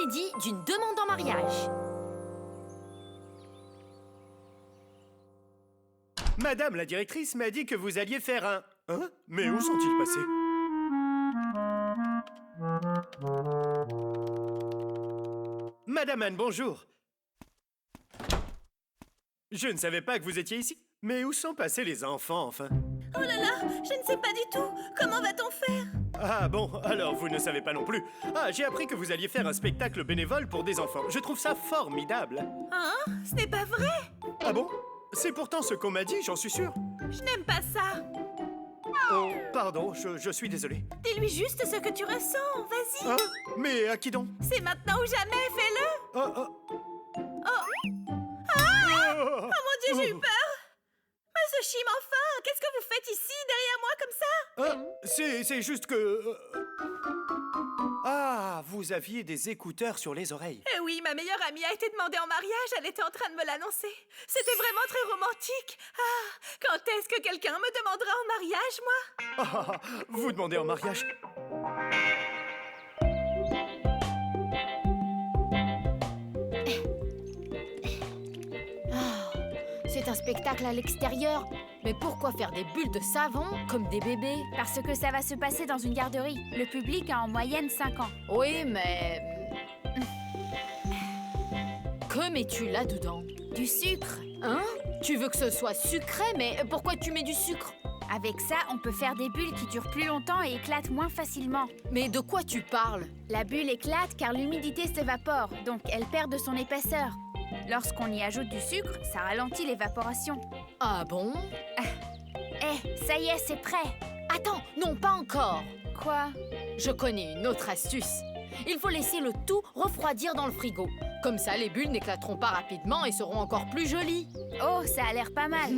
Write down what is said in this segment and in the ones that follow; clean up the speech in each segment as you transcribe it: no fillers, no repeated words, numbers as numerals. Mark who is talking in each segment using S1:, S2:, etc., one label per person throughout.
S1: comédie d'une demande en mariage.
S2: Madame la directrice m'a dit que vous alliez faire un... Hein? Mais où sont-ils passés? Madame Anne, bonjour. Je ne savais pas que vous étiez ici. Mais où sont passés les enfants, enfin?
S3: Oh là là, je ne sais pas du tout. Comment va-t-on faire?
S2: Ah bon, alors vous ne savez pas non plus. Ah, j'ai appris que vous alliez faire un spectacle bénévole pour des enfants. Je trouve ça formidable.
S3: Hein? Ce n'est pas vrai.
S2: Ah bon? C'est pourtant ce qu'on m'a dit, j'en suis sûr.
S3: Je n'aime pas ça.
S2: Oh, pardon, je suis désolé.
S3: Dis-lui juste ce que tu ressens. Vas-y.
S2: Hein? Mais à qui donc?
S3: C'est maintenant ou jamais, fais-le.
S2: Oh, oh.
S3: Oh mon Dieu, j'ai eu peur. Monsieur Chim, enfin, qu'est-ce que vous faites ici, derrière moi, comme ça?
S2: C'est juste que... Ah, vous aviez des écouteurs sur les oreilles.
S3: Eh oui, ma meilleure amie a été demandée en mariage, elle était en train de me l'annoncer. C'était vraiment très romantique. Ah, quand est-ce que quelqu'un me demandera en mariage, moi?
S2: Ah, vous demandez en mariage?
S1: C'est un spectacle à l'extérieur. Mais pourquoi faire des bulles de savon comme des bébés?
S4: Parce que ça va se passer dans une garderie. Le public a en moyenne 5 ans.
S1: Oui, mais... Que mets-tu là-dedans?
S4: Du sucre.
S1: Hein? Tu veux que ce soit sucré, mais pourquoi tu mets du sucre?
S4: Avec ça, on peut faire des bulles qui durent plus longtemps et éclatent moins facilement.
S1: Mais de quoi tu parles?
S4: La bulle éclate car l'humidité s'évapore, donc elle perd de son épaisseur. Lorsqu'on y ajoute du sucre, ça ralentit l'évaporation.
S1: Ah bon?
S4: Ça y est, c'est prêt.
S1: Attends, non, pas encore.
S4: Quoi?
S1: Je connais une autre astuce. Il faut laisser le tout refroidir dans le frigo. Comme ça, les bulles n'éclateront pas rapidement et seront encore plus jolies.
S4: Oh, ça a l'air pas mal.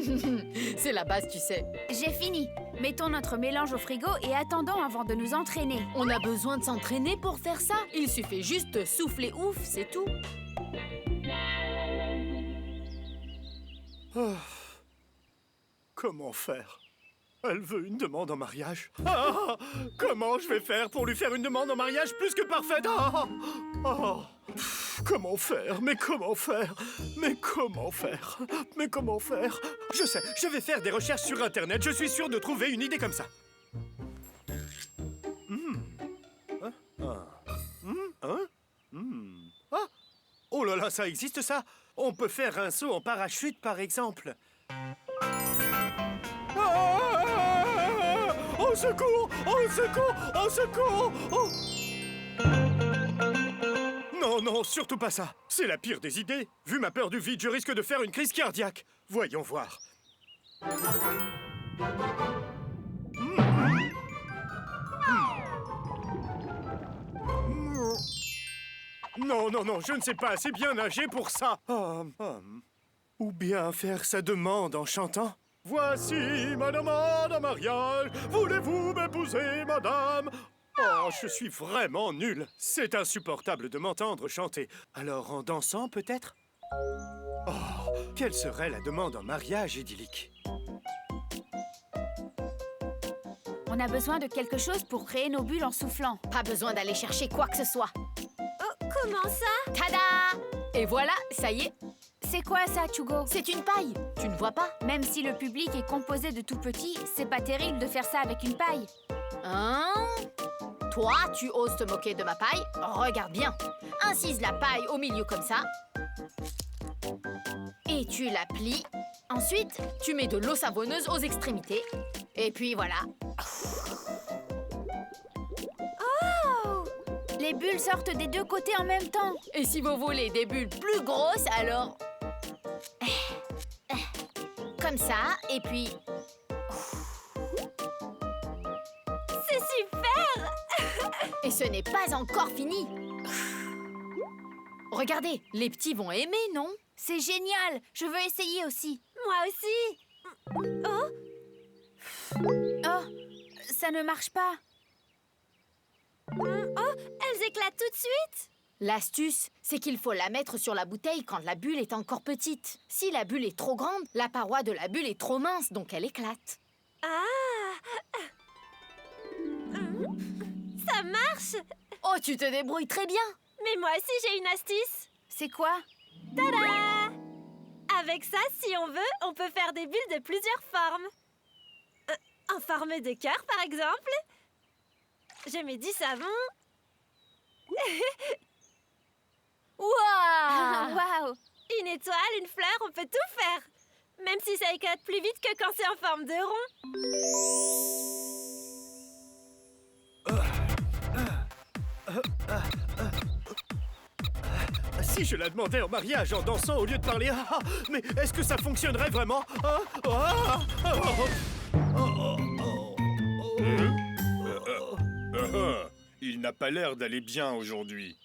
S1: C'est la base, tu sais.
S4: J'ai fini. Mettons notre mélange au frigo et attendons avant de nous entraîner.
S1: On a besoin de s'entraîner pour faire ça. Il suffit juste de souffler ouf, c'est tout.
S2: Oh. Comment faire? Elle veut une demande en mariage. Ah! Comment je vais faire pour lui faire une demande en mariage plus que parfaite? Ah! Oh. Comment faire? Mais comment faire? Mais comment faire? Mais comment faire? Je sais, je vais faire des recherches sur Internet. Je suis sûr de trouver une idée comme ça. Hein? Ah! Oh là là, ça existe ça? On peut faire un saut en parachute, par exemple. Au secours! Au secours! Au secours! Oh! Non, non, surtout pas ça. C'est la pire des idées. Vu ma peur du vide, je risque de faire une crise cardiaque. Voyons voir. Non, non, non, je ne sais pas assez bien nager pour ça. Ou bien faire sa demande en chantant. Voici ma demande en mariage. Voulez-vous m'épouser, madame? Oh, je suis vraiment nul. C'est insupportable de m'entendre chanter. Alors, en dansant, peut-être? Oh, quelle serait la demande en mariage idyllique?
S4: On a besoin de quelque chose pour créer nos bulles en soufflant.
S1: Pas besoin d'aller chercher quoi que ce soit.
S3: Oh, comment ça?
S1: Tada! Et voilà, ça y est.
S4: C'est quoi ça, Chugo?
S1: C'est une paille. Tu ne vois pas?
S4: Même si le public est composé de tout petits, c'est pas terrible de faire ça avec une paille.
S1: Hein? Toi, tu oses te moquer de ma paille? Regarde bien. Incise la paille au milieu comme ça. Et tu la plies. Ensuite, tu mets de l'eau savonneuse aux extrémités. Et puis voilà.
S4: Oh! Les bulles sortent des deux côtés en même temps.
S1: Et si vous voulez des bulles plus grosses, alors... Comme ça, et puis...
S3: C'est super!
S1: Et ce n'est pas encore fini. Regardez, les petits vont aimer, non?
S4: C'est génial! Je veux essayer aussi.
S3: Moi aussi. Oh,
S4: Oh, ça ne marche pas.
S3: oh, elles éclatent tout de suite.
S1: L'astuce, c'est qu'il faut la mettre sur la bouteille quand la bulle est encore petite. Si la bulle est trop grande, la paroi de la bulle est trop mince, donc elle éclate.
S3: Ah! Ça marche!
S1: Oh, tu te débrouilles très bien.
S5: Mais moi aussi, j'ai une astuce.
S4: C'est quoi?
S5: Tada! Avec ça, si on veut, on peut faire des bulles de plusieurs formes. En forme de cœur, par exemple. Je mets du savon.
S4: Waouh!
S5: Waouh! Une étoile, une fleur, on peut tout faire. Même si ça éclate plus vite que quand c'est en forme de rond.
S2: Si je la demandais en mariage en dansant au lieu de parler, mais est-ce que ça fonctionnerait vraiment? Il n'a pas l'air d'aller bien aujourd'hui.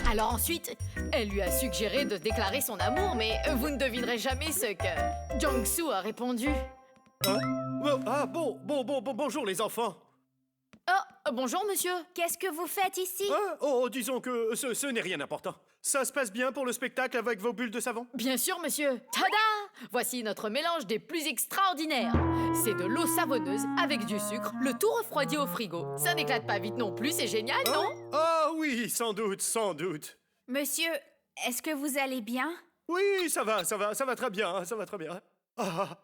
S1: Alors ensuite, elle lui a suggéré de déclarer son amour, mais vous ne devinerez jamais ce que Jong-soo a répondu.
S2: Bonjour les enfants.
S1: Oh, bonjour monsieur.
S4: Qu'est-ce que vous faites ici?
S2: Disons que ce n'est rien d'important. Ça se passe bien pour le spectacle avec vos bulles de savon?
S1: Bien sûr monsieur. Tada! Voici notre mélange des plus extraordinaires. C'est de l'eau savonneuse avec du sucre, le tout refroidi au frigo. Ça n'éclate pas vite non plus, c'est génial, non?
S2: Ah oui, sans doute, sans doute.
S4: Monsieur, est-ce que vous allez bien?
S2: Oui, ça va très bien, ça va très bien.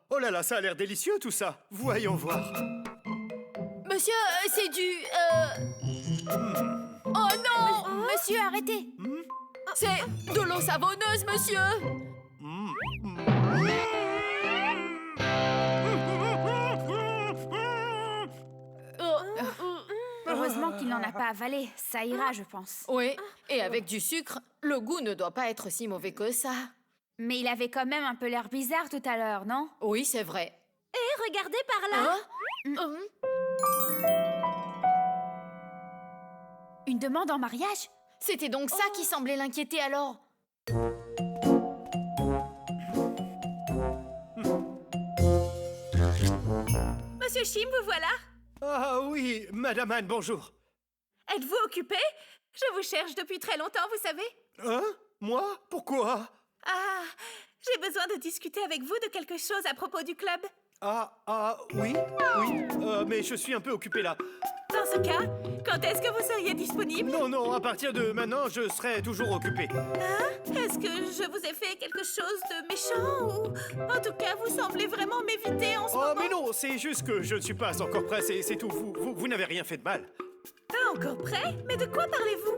S2: Oh là là, ça a l'air délicieux tout ça. Voyons voir.
S1: Monsieur, c'est du... Oh non!
S4: Monsieur, arrêtez!
S1: C'est de l'eau savonneuse, monsieur!
S4: Heureusement qu'il n'en a pas avalé. Ça ira, je pense.
S1: Oui, et avec du sucre, le goût ne doit pas être si mauvais que ça.
S4: Mais il avait quand même un peu l'air bizarre tout à l'heure, non?
S1: Oui, c'est vrai.
S5: Et regardez par là.
S4: Une demande en mariage?
S1: C'était donc ça qui semblait l'inquiéter alors.
S3: Monsieur Shim, vous voilà?
S2: Ah oui, Madame Anne, bonjour.
S3: Êtes-vous occupé? Je vous cherche depuis très longtemps, vous savez.
S2: Hein? Moi? Pourquoi?
S3: Ah, j'ai besoin de discuter avec vous de quelque chose à propos du club.
S2: Oui, mais je suis un peu occupé là.
S3: Dans ce cas, quand est-ce que vous seriez disponible?
S2: Non, à partir de maintenant, je serai toujours occupé.
S3: Est-ce que je vous ai fait quelque chose de méchant ou... En tout cas, vous semblez vraiment m'éviter en ce moment.
S2: Oh, mais non, c'est juste que je ne suis pas encore prêt, c'est tout. Vous n'avez rien fait de mal.
S3: Pas encore prêt? Mais de quoi parlez-vous?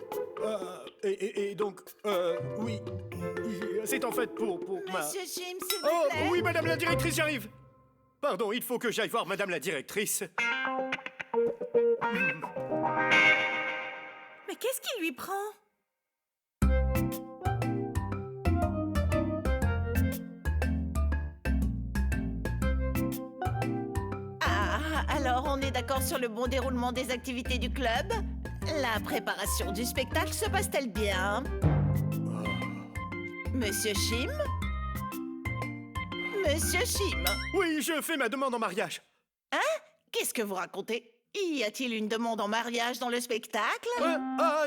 S2: Et donc, oui. C'est en fait pour ma...
S6: Monsieur Shim, s'il vous
S2: Oh,
S6: plaît.
S2: oui, Madame la directrice, j'arrive. Pardon, il faut que j'aille voir Madame la directrice.
S3: Mais qu'est-ce qui lui prend?
S6: Alors on est d'accord sur le bon déroulement des activités du club? La préparation du spectacle se passe-t-elle bien? Monsieur Shim? Monsieur Shim?
S2: Oui, je fais ma demande en mariage.
S6: Qu'est-ce que vous racontez? Y a-t-il une demande en mariage dans le spectacle?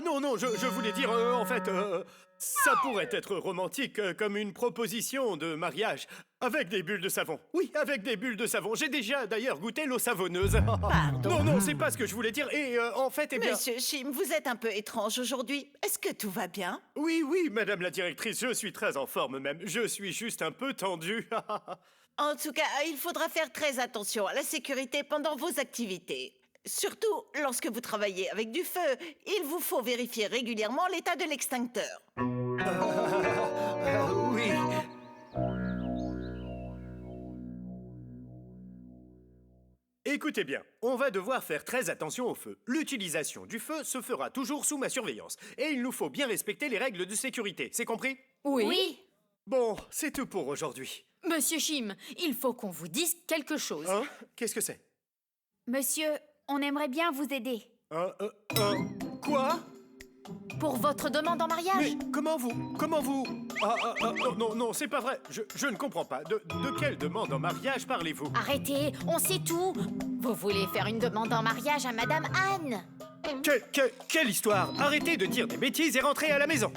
S2: Non, je voulais dire, en fait, ça pourrait être romantique comme une proposition de mariage avec des bulles de savon. Oui, avec des bulles de savon. J'ai déjà d'ailleurs goûté l'eau savonneuse.
S6: Pardon?
S2: Non, c'est pas ce que je voulais dire. Et en fait, eh bien...
S6: Monsieur Shim, vous êtes un peu étrange aujourd'hui. Est-ce que tout va bien?
S2: Oui, Madame la directrice, je suis très en forme même. Je suis juste un peu tendu.
S6: En tout cas, il faudra faire très attention à la sécurité pendant vos activités. Surtout lorsque vous travaillez avec du feu, il vous faut vérifier régulièrement l'état de l'extincteur.
S2: Oui. Écoutez bien, on va devoir faire très attention au feu. L'utilisation du feu se fera toujours sous ma surveillance. Et il nous faut bien respecter les règles de sécurité, c'est compris?
S1: Oui.
S2: Bon, c'est tout pour aujourd'hui.
S1: Monsieur Shim, il faut qu'on vous dise quelque chose.
S2: Hein? Qu'est-ce que c'est?
S4: Monsieur, on aimerait bien vous aider.
S2: Quoi?
S1: Pour votre demande en mariage.
S2: Mais comment vous... Non, c'est pas vrai. Je ne comprends pas. De quelle demande en mariage parlez-vous?
S1: Arrêtez, on sait tout. Vous voulez faire une demande en mariage à Madame Anne?
S2: Quelle histoire? Arrêtez de dire des bêtises et rentrez à la maison.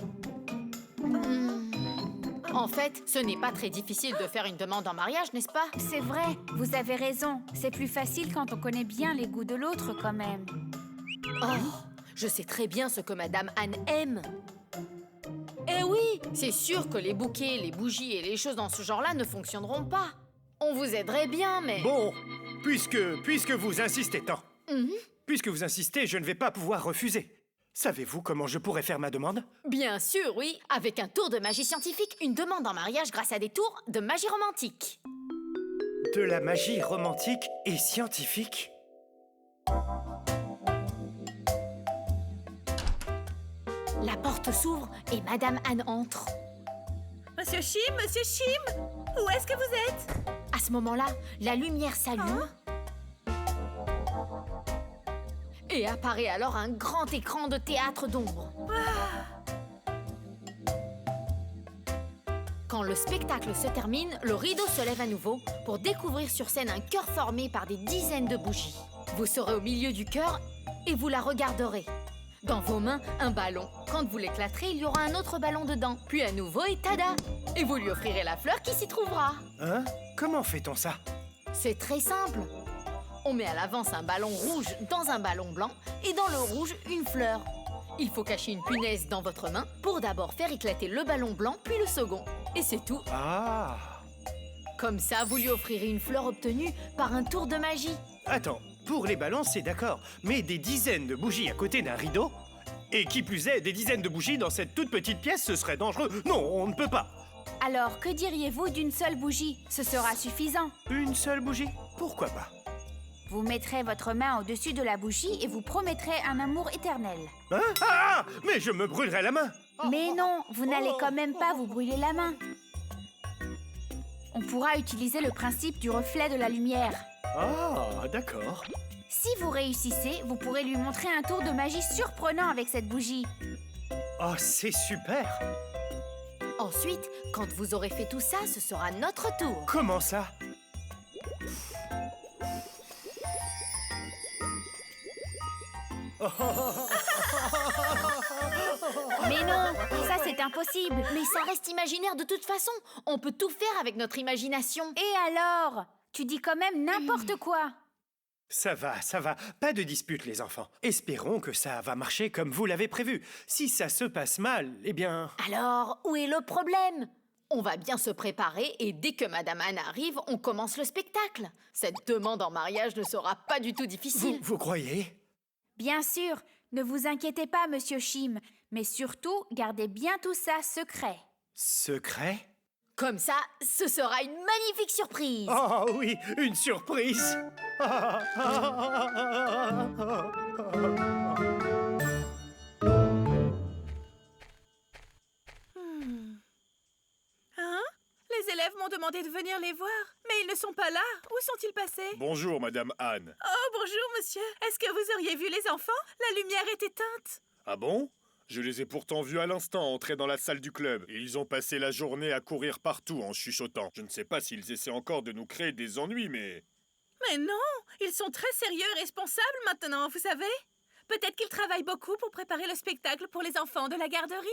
S1: En fait, ce n'est pas très difficile de faire une demande en mariage, n'est-ce pas?
S4: C'est vrai, vous avez raison. C'est plus facile quand on connaît bien les goûts de l'autre quand même.
S1: Oh, je sais très bien ce que Madame Anne aime. Eh oui, c'est sûr que les bouquets, les bougies et les choses dans ce genre-là ne fonctionneront pas. On vous aiderait bien, mais...
S2: Bon, puisque vous insistez tant. Puisque vous insistez, je ne vais pas pouvoir refuser. Savez-vous comment je pourrais faire ma demande?
S1: Bien sûr, oui. Avec un tour de magie scientifique, une demande en mariage grâce à des tours de magie romantique.
S2: De la magie romantique et scientifique?
S1: La porte s'ouvre et Madame Anne entre.
S3: Monsieur Chim, où est-ce que vous êtes?
S1: À ce moment-là, la lumière s'allume. Et apparaît alors un grand écran de théâtre d'ombre. Quand le spectacle se termine, le rideau se lève à nouveau pour découvrir sur scène un cœur formé par des dizaines de bougies. Vous serez au milieu du cœur et vous la regarderez. Dans vos mains, un ballon. Quand vous l'éclaterez, il y aura un autre ballon dedans. Puis à nouveau et tada! Et vous lui offrirez la fleur qui s'y trouvera.
S2: Hein? Comment fait-on ça?
S1: C'est très simple. On met à l'avance un ballon rouge dans un ballon blanc et dans le rouge, une fleur. Il faut cacher une punaise dans votre main pour d'abord faire éclater le ballon blanc, puis le second. Et c'est tout.
S2: Ah!
S1: Comme ça, vous lui offrirez une fleur obtenue par un tour de magie.
S2: Attends, pour les ballons, c'est d'accord. Mais des dizaines de bougies à côté d'un rideau? Et qui plus est, des dizaines de bougies dans cette toute petite pièce, ce serait dangereux. Non, on ne peut pas.
S4: Alors, que diriez-vous d'une seule bougie? Ce sera suffisant.
S2: Une seule bougie? Pourquoi pas?
S4: Vous mettrez votre main au-dessus de la bougie et vous promettrez un amour éternel.
S2: Hein? Ah! Mais je me brûlerai la main!
S4: Mais non, vous n'allez quand même pas vous brûler la main. On pourra utiliser le principe du reflet de la lumière.
S2: Ah, d'accord.
S4: Si vous réussissez, vous pourrez lui montrer un tour de magie surprenant avec cette bougie.
S2: Oh, c'est super!
S1: Ensuite, quand vous aurez fait tout ça, ce sera notre tour.
S2: Comment ça?
S4: Mais non, ça c'est impossible.
S1: Mais ça reste imaginaire de toute façon. On peut tout faire avec notre imagination.
S4: Et alors? Tu dis quand même n'importe quoi.
S2: Ça va. Pas de dispute, les enfants. Espérons que ça va marcher comme vous l'avez prévu. Si ça se passe mal, eh bien...
S1: Alors, où est le problème? On va bien se préparer et dès que Madame Anne arrive, on commence le spectacle. Cette demande en mariage ne sera pas du tout difficile.
S2: Vous croyez?
S4: Bien sûr, ne vous inquiétez pas, Monsieur Chim, mais surtout, gardez bien tout ça secret.
S2: Secret?
S1: Comme ça, ce sera une magnifique surprise.
S2: Oh oui, une surprise!
S3: Hein? Les élèves m'ont demandé de venir les voir, mais ils ne sont pas là. Où sont-ils passés?
S7: Bonjour, Madame Anne.
S3: Oh, bonjour, monsieur. Est-ce que vous auriez vu les enfants? La lumière est éteinte.
S7: Ah bon? Je les ai pourtant vus à l'instant entrer dans la salle du club. Et ils ont passé la journée à courir partout en chuchotant. Je ne sais pas s'ils essaient encore de nous créer des ennuis, mais...
S3: Mais non, ils sont très sérieux et responsables maintenant, vous savez. Peut-être qu'ils travaillent beaucoup pour préparer le spectacle pour les enfants de la garderie.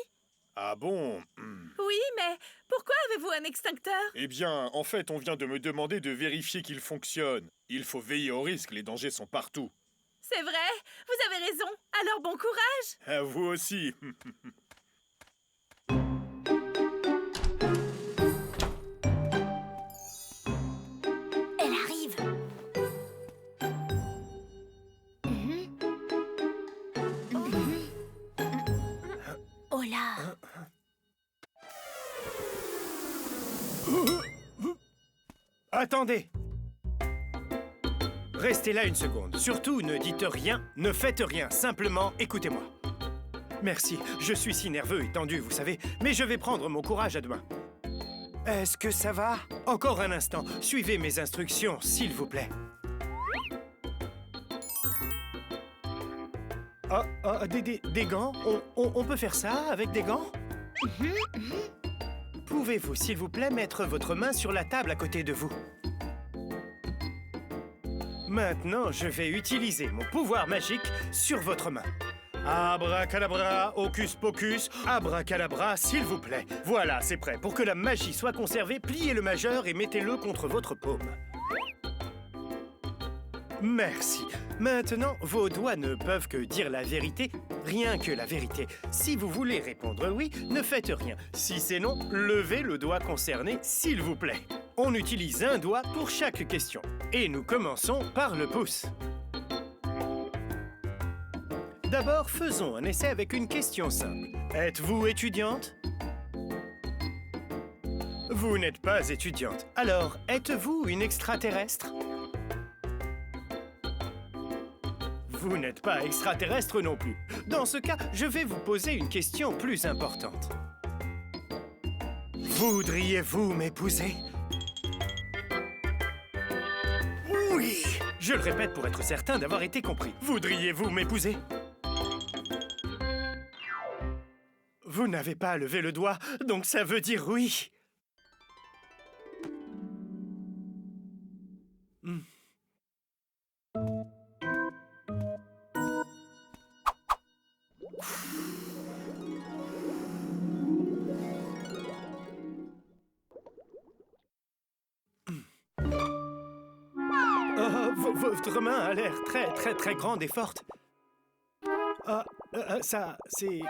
S7: Ah bon?
S3: Oui, mais pourquoi avez-vous un extincteur?
S7: Eh bien, en fait, on vient de me demander de vérifier qu'il fonctionne. Il faut veiller au risque, les dangers sont partout.
S3: C'est vrai, vous avez raison. Alors bon courage.
S7: À vous aussi.
S1: Elle arrive. Oh là.
S2: Attendez! Restez là une seconde. Surtout, ne dites rien, ne faites rien. Simplement, écoutez-moi. Merci, je suis si nerveux et tendu, vous savez, mais je vais prendre mon courage à deux mains. Est-ce que ça va? Encore un instant. Suivez mes instructions, s'il vous plaît. Des gants? On peut faire ça avec des gants? Pouvez-vous, s'il vous plaît, mettre votre main sur la table à côté de vous? Maintenant, je vais utiliser mon pouvoir magique sur votre main. Abracadabra, hocus pocus, abracadabra, s'il vous plaît. Voilà, c'est prêt. Pour que la magie soit conservée, pliez le majeur et mettez-le contre votre paume. Merci. Maintenant, vos doigts ne peuvent que dire la vérité, rien que la vérité. Si vous voulez répondre oui, ne faites rien. Si c'est non, levez le doigt concerné, s'il vous plaît. On utilise un doigt pour chaque question. Et nous commençons par le pouce. D'abord, faisons un essai avec une question simple. Êtes-vous étudiante? Vous n'êtes pas étudiante. Alors, êtes-vous une extraterrestre? Vous n'êtes pas extraterrestre non plus. Dans ce cas, je vais vous poser une question plus importante. Voudriez-vous m'épouser? Oui! Je le répète pour être certain d'avoir été compris. Voudriez-vous m'épouser? Vous n'avez pas levé le doigt, donc ça veut dire oui. Votre main a l'air très grande et forte. Ça, c'est...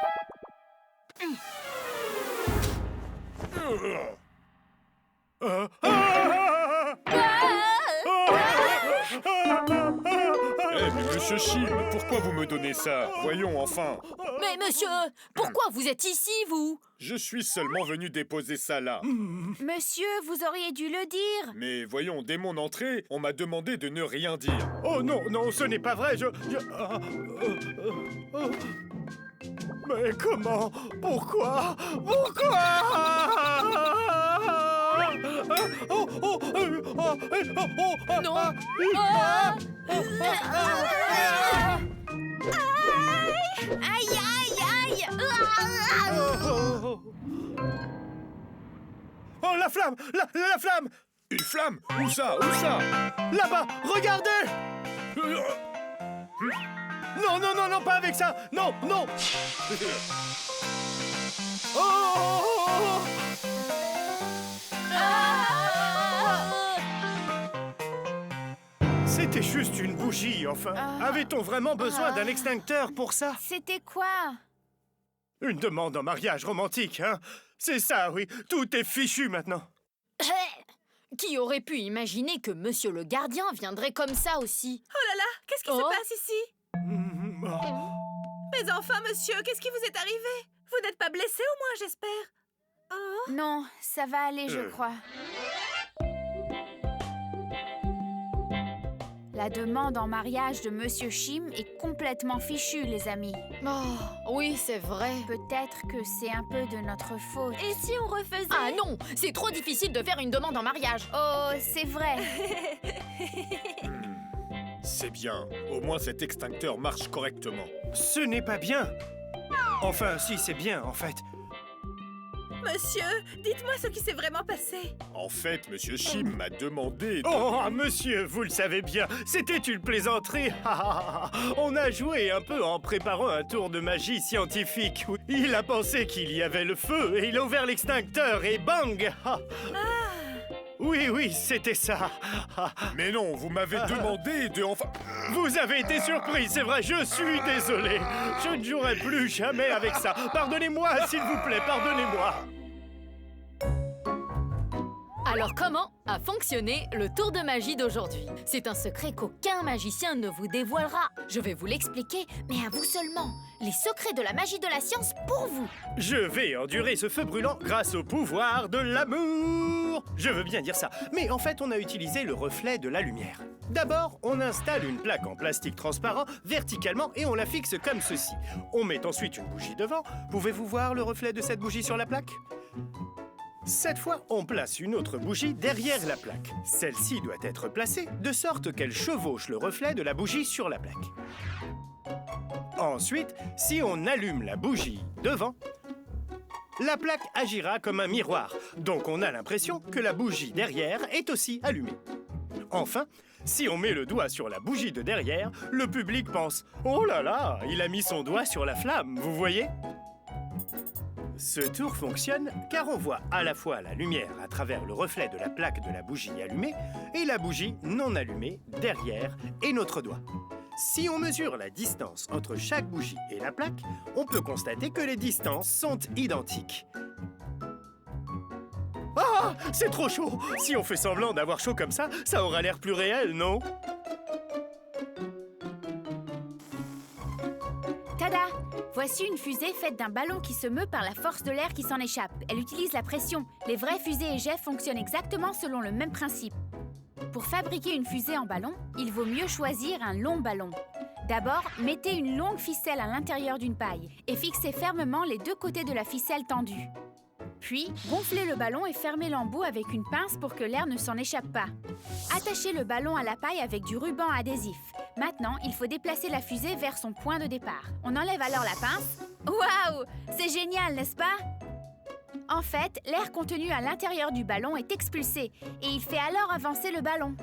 S7: Mais monsieur Chim, pourquoi vous me donnez ça? Voyons, enfin.
S1: Mais monsieur, pourquoi vous êtes ici, vous?
S7: Je suis seulement venu déposer ça là.
S4: Monsieur, vous auriez dû le dire.
S7: Mais voyons, dès mon entrée, on m'a demandé de ne rien dire.
S2: Oh non, non, ce n'est pas vrai, Mais comment? Pourquoi?
S1: Non.
S4: Aïe, aïe, aïe.
S2: Oh, la flamme! La flamme!
S7: Une flamme? Où ça? Où ça?
S2: Là-bas! Regardez! Non, non, non, non, pas avec ça! Non, non! Oh! C'était juste une bougie, enfin. Avait-on vraiment besoin d'un extincteur pour ça?
S4: C'était quoi?
S2: Une demande en mariage romantique, hein? C'est ça, oui. Tout est fichu maintenant.
S1: Qui aurait pu imaginer que monsieur le gardien viendrait comme ça aussi?
S3: Oh là là, qu'est-ce qui se passe ici?
S2: Oh.
S3: Mais enfin, monsieur, qu'est-ce qui vous est arrivé? Vous n'êtes pas blessé au moins, j'espère. Oh.
S4: Non, ça va aller, je crois. La demande en mariage de Monsieur Chim est complètement fichue, les amis.
S1: Oh, oui, c'est vrai.
S4: Peut-être que c'est un peu de notre faute.
S5: Et si on refaisait?
S1: Ah non, c'est trop difficile de faire une demande en mariage.
S4: Oh, c'est vrai.
S7: C'est bien. Au moins cet extincteur marche correctement.
S2: Ce n'est pas bien. Enfin, si, c'est bien, en fait.
S3: Monsieur, dites-moi ce qui s'est vraiment passé.
S7: En fait, monsieur Chim m'a demandé de...
S2: Oh, monsieur, vous le savez bien, c'était une plaisanterie. On a joué un peu en préparant un tour de magie scientifique. Il a pensé qu'il y avait le feu et il a ouvert l'extincteur et bang! Oui, oui, c'était ça.
S7: Mais non, vous m'avez demandé de... Enfin...
S2: Vous avez été surpris, c'est vrai, je suis désolé. Je ne jouerai plus jamais avec ça. Pardonnez-moi, s'il vous plaît, pardonnez-moi.
S1: Alors comment a fonctionné le tour de magie d'aujourd'hui? C'est un secret qu'aucun magicien ne vous dévoilera. Je vais vous l'expliquer, mais à vous seulement. Les secrets de la magie de la science pour vous.
S2: Je vais endurer ce feu brûlant grâce au pouvoir de l'amour. Je veux bien dire ça, mais en fait, on a utilisé le reflet de la lumière. D'abord, on installe une plaque en plastique transparent verticalement et on la fixe comme ceci. On met ensuite une bougie devant. Pouvez-vous voir le reflet de cette bougie sur la plaque ? Cette fois, on place une autre bougie derrière la plaque. Celle-ci doit être placée de sorte qu'elle chevauche le reflet de la bougie sur la plaque. Ensuite, si on allume la bougie devant, la plaque agira comme un miroir. Donc on a l'impression que la bougie derrière est aussi allumée. Enfin, Si on met le doigt sur la bougie de derrière, le public pense « Oh là là, il a mis son doigt sur la flamme, vous voyez ?» Ce tour fonctionne car on voit à la fois la lumière à travers le reflet de la plaque de la bougie allumée et la bougie non allumée derrière et notre doigt. Si on mesure la distance entre chaque bougie et la plaque, on peut constater que les distances sont identiques. Ah, c'est trop chaud! Si on fait semblant d'avoir chaud comme ça aura l'air plus réel, non?
S4: Tada! Voici une fusée faite d'un ballon qui se meut par la force de l'air qui s'en échappe. Elle utilise la pression. Les vraies fusées et jets fonctionnent exactement selon le même principe. Pour fabriquer une fusée en ballon, il vaut mieux choisir un long ballon. D'abord, mettez une longue ficelle à l'intérieur d'une paille et fixez fermement les deux côtés de la ficelle tendue. Puis, gonflez le ballon et fermez l'embout avec une pince pour que l'air ne s'en échappe pas. Attachez le ballon à la paille avec du ruban adhésif. Maintenant, il faut déplacer la fusée vers son point de départ. On enlève alors la pince. Waouh! C'est génial, n'est-ce pas? En fait, l'air contenu à l'intérieur du ballon est expulsé et il fait alors avancer le ballon.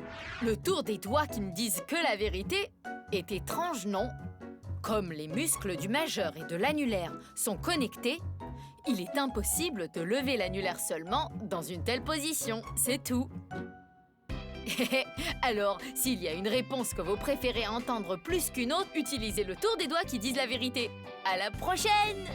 S1: Le tour des doigts qui ne disent que la vérité est étrange, non? Comme les muscles du majeur et de l'annulaire sont connectés, il est impossible de lever l'annulaire seulement dans une telle position, c'est tout. Alors, s'il y a une réponse que vous préférez entendre plus qu'une autre, utilisez le tour des doigts qui disent la vérité. À la prochaine!